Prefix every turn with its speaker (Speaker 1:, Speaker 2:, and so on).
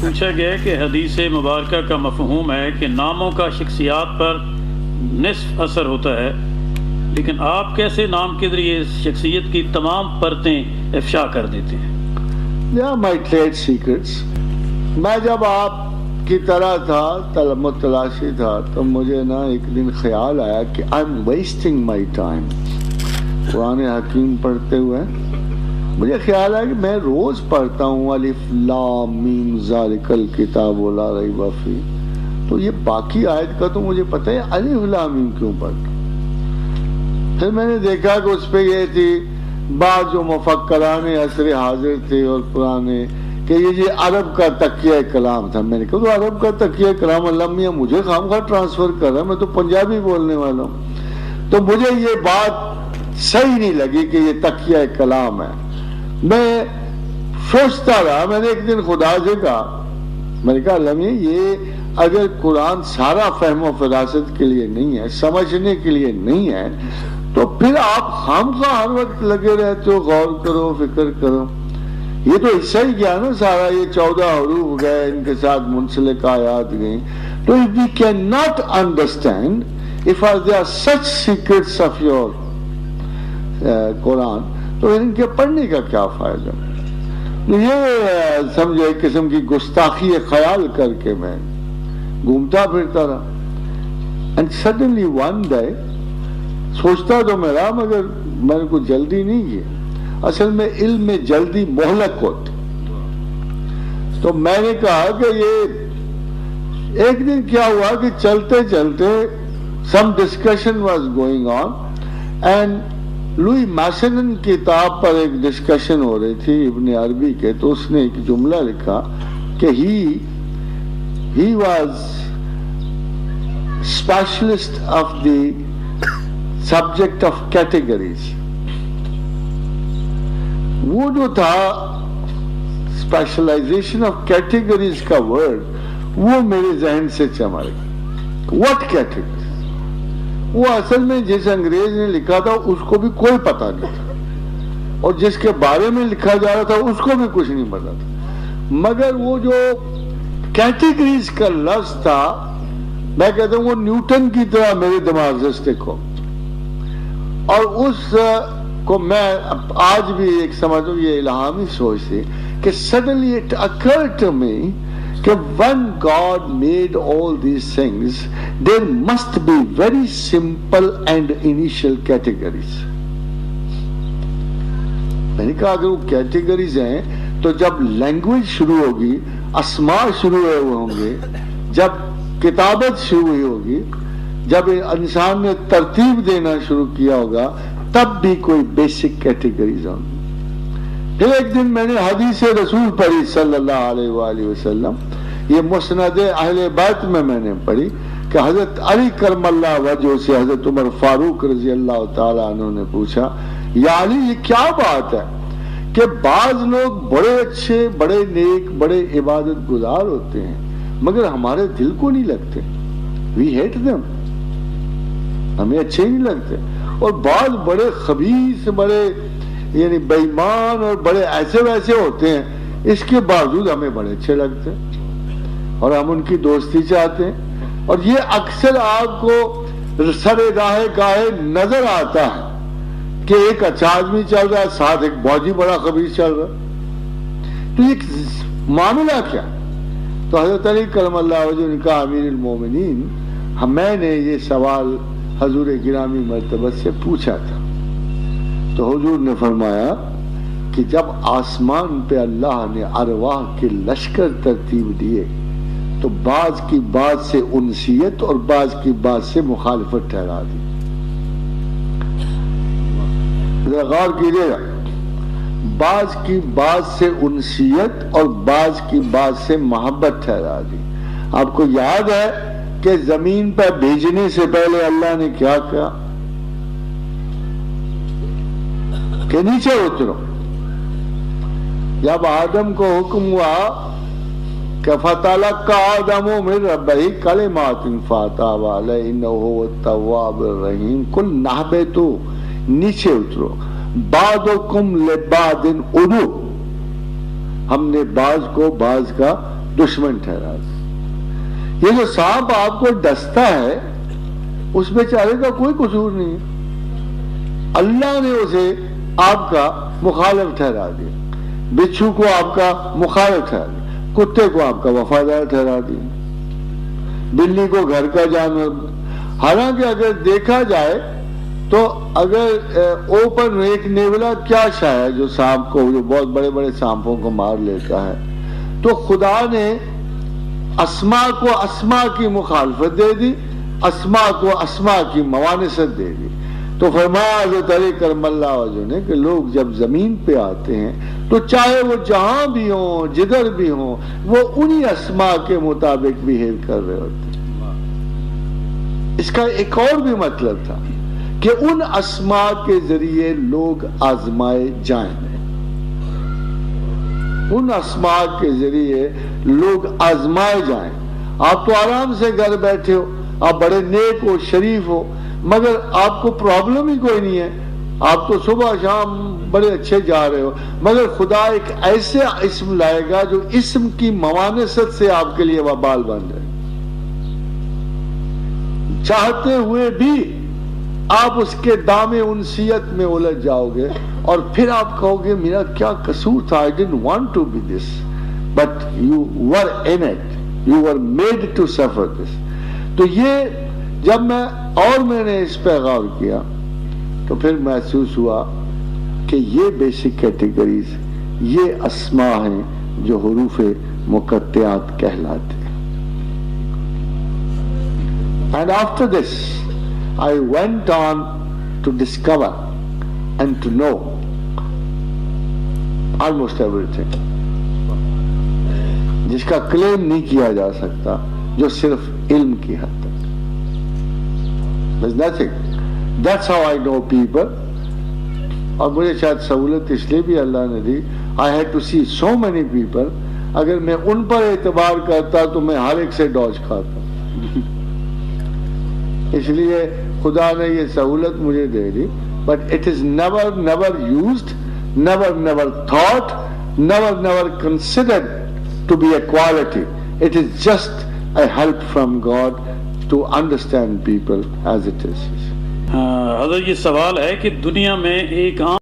Speaker 1: پوچھا گیا کہ حدیث مبارکہ کا مفہوم ہے کہ ناموں کا شخصیات پر نصف اثر ہوتا ہے، لیکن آپ کیسے نام کے ذریعے شخصیت کی تمام پرتیں افشا کر دیتے ہیں؟
Speaker 2: my trade secrets. میں جب آپ کی طرح تھا متلاشی تھا تو مجھے نا ایک دن خیال آیا کہ I'm wasting my time. قرآن حکیم پڑھتے ہوئے مجھے خیال آیا کہ میں روز پڑھتا ہوں الف لام میم ذالک الکتاب لا ریب فیہ، تو یہ باقی آیت کا تو مجھے پتہ ہے الف لام میم کیوں پڑھتا. پھر میں نے دیکھا کہ اس پہ یہ تھی بعض جو مفکران عصر حاضر تھے اور پرانے کہ یہ عرب کا تکیہ کلام تھا. میں نے کہا تو عرب کا تکیہ کلام اللہ میاں مجھے خام خواہ ٹرانسفر کر رہا ہے، میں تو پنجابی بولنے والا ہوں. تو مجھے یہ بات صحیح نہیں لگی کہ یہ تکیہ کلام ہے. میں سوچتا رہا. میں نے ایک دن خدا سے کہا، میں نے کہا اللہ میاں یہ اگر قرآن سارا فہم و فراست کے لیے نہیں ہے، سمجھنے کے لیے نہیں ہے، تو پھر آپ خامخواہ ہر وقت لگے رہتے ہو غور کرو فکر کرو. یہ تو حصہ ہی کیا نا سارا، یہ 14 حروف گئے، ان کے ساتھ منسلک آیات گئیں. تو if we cannot understand if there are such secrets of your قرآن تو ان کے پڑھنے کا کیا فائدہ. یہ سمجھے ایک قسم کی گستاخی خیال کر کے میں گھومتا پھرتا رہا. and suddenly one day سوچتا تو میں رہا مگر میں نے کوئی جلدی نہیں کی. اصل میں علم میں جلدی مہلک ہوتی. تو میں نے کہا کہ یہ ایک دن کیا ہوا کہ چلتے چلتے some discussion was going on and Louis Mason کتاب پر ایک ڈسکشن ہو رہی تھی ابن عربی کے. تو اس نے ایک جملہ لکھا کہ he was specialist of the subject of categories. وہ جو تھا specialization of categories کا ورڈ وہ میرے ذہن سے چمڑ گیا. what categories؟ وہ اصل میں جس انگریز نے لکھا تھا اس کو بھی کوئی پتہ نہیں تھا، اور جس کے بارے میں لکھا جا رہا تھا اس کو بھی کچھ نہیں پتا تھا. مگر وہ جو کیٹیگریز کا لفظ تھا میں کہتا ہوں وہ نیوٹن کی طرح میرے دماغ سے اسٹک ہو. اور اس کو میں آج بھی ایک سمجھوں یہ الہامی سوچ تھی کہ suddenly it occurred to me کہ when God made all these things there must be very simple and initial categories. میں نے کہا اگر وہ کیٹیگریز ہیں تو جب لینگویج شروع ہوگی، اسماء شروع ہوئے ہوں گے، جب کتابت شروع ہوئی ہوگی، جب انسان نے ترتیب دینا شروع کیا ہوگا تب بھی کوئی بیسک کیٹیگریز ہوں گی. پھر ایک دن میں نے حدیث رسول پڑھی صلی اللہ علیہ وآلہ وسلم، یہ مسند اہل بیت میں نے پڑھی کہ حضرت علی کرم اللہ وجہ سے حضرت عمر فاروق رضی اللہ تعالیٰ عنہ نے پوچھا یا علی یہ کیا بات ہے کہ بعض لوگ بڑے اچھے بڑے نیک بڑے عبادت گزار ہوتے ہیں مگر ہمارے دل کو نہیں لگتے، we hate them، ہمیں اچھے نہیں لگتے، اور بعض بڑے خبیث بڑے یعنی بے ایمان اور بڑے ایسے ویسے ہوتے ہیں اس کے باوجود ہمیں بڑے اچھے لگتے ہیں اور ہم ان کی دوستی چاہتے ہیں. اور یہ اکثر آپ کو سر راہ گاہے نظر آتا ہے کہ ایک اچھا آدمی چل رہا ہے ساتھ ایک بہت ہی بڑا خبیث چل رہا ہے. تو یہ معاملہ کیا؟ تو حضرت علی کرم اللہ وجہ نے کہا امیر المومنین میں نے یہ سوال حضور گرامی مرتبہ سے پوچھا تھا تو حضور نے فرمایا کہ جب آسمان پہ اللہ نے ارواح کے لشکر ترتیب دیے تو بعض کی بات سے انسیت اور بعض کی بات سے مخالفت ٹھہرا دی. غور کیجیے گا، بعض کی بات سے انسیت اور بعض کی بات سے محبت ٹھہرا دی. آپ کو یاد ہے کہ زمین پہ بھیجنے سے پہلے اللہ نے کیا کہا کہ نیچے اترو. جب آدم کو حکم ہوا کہ فَتَلَقَّى آدَمُ مِن رَبِّهِ كَلِمَاتٍ فَتَابَ عَلَيْهِ إِنَّهُ هُوَ التَّوَّابُ الرَّحِيمُ قُلْنَا اهْبِطُوا نیچے اترو بَعْضُكُمْ لِبَعْضٍ عُدُوٌّ، ہم نے بعض کو بعض کا دشمن ٹھہرا دے۔ یہ جو سانپ آپ کو ڈستا ہے اس بیچارے کا کوئی قصور نہیں ہے، اللہ نے اسے آپ کا مخالف ٹھہرا دیا، بچھو کو آپ کا مخالف ٹھہرا دیا، کتے کو آپ کا وفادار ٹھہرا دیا، بلی کو گھر کا جانور۔ حالانکہ اگر دیکھا جائے تو اگر اوپن ایک نیولا کیا شاید جو سانپ کو، جو بہت بڑے بڑے سانپوں کو مار لیتا ہے، تو خدا نے اسما کو اسما کی مخالفت دے دی، اسما کو اسما کی موانست دے دی۔ تو فرمایا حضرت علی کرم اللہ وجہ نے کہ لوگ جب زمین پہ آتے ہیں تو چاہے وہ جہاں بھی ہوں، جدھر بھی ہوں، وہ انہی اسما کے مطابق بیہیو کر رہے ہوتے ہیں۔ اس کا ایک اور بھی مطلب تھا کہ ان اسما کے ذریعے لوگ آزمائے جائیں، ان اسما کے ذریعے لوگ آزمائے جائیں۔ آپ تو آرام سے گھر بیٹھے ہو، آپ بڑے نیک ہو، شریف ہو، مگر آپ کو پرابلم ہی کوئی نہیں ہے، آپ تو صبح شام بڑے اچھے جا رہے ہو، مگر خدا ایک ایسے اسم لائے گا جو اسم کی موانست سے آپ کے لیے وبال بن جائے، چاہتے ہوئے بھی آپ اس کے دام انسیت میں الجھ جاؤ گے، اور پھر آپ کہو گے میرا کیا قصور تھا، I didn't want to be this but you were in it, you were made to suffer this۔ تو یہ جب میں نے اس پہ غور کیا تو پھر محسوس ہوا کہ یہ بیسک کیٹیگریز، یہ اسماء ہیں جو حروف مقطعات کہلاتے ہیں۔ And after this I went on to discover and to know almost everything جس کا کلیم نہیں کیا جا سکتا، جو صرف علم کی حد تک۔ There's nothing. That's how I know people. اور مجھے شاید سہولت اس لیے بھی اللہ نے دی، I had to see so many people. اگر میں ان پر اعتبار کرتا تو میں ہر ایک سے ڈوج کھاتا۔ اس لیے خدا نے یہ سہولت مجھے دے دی، but it is never used, never thought, never considered to be a quality. It is just a help from God to understand people as it is۔
Speaker 1: حضرت یہ سوال ہے کہ دنیا میں ایک عام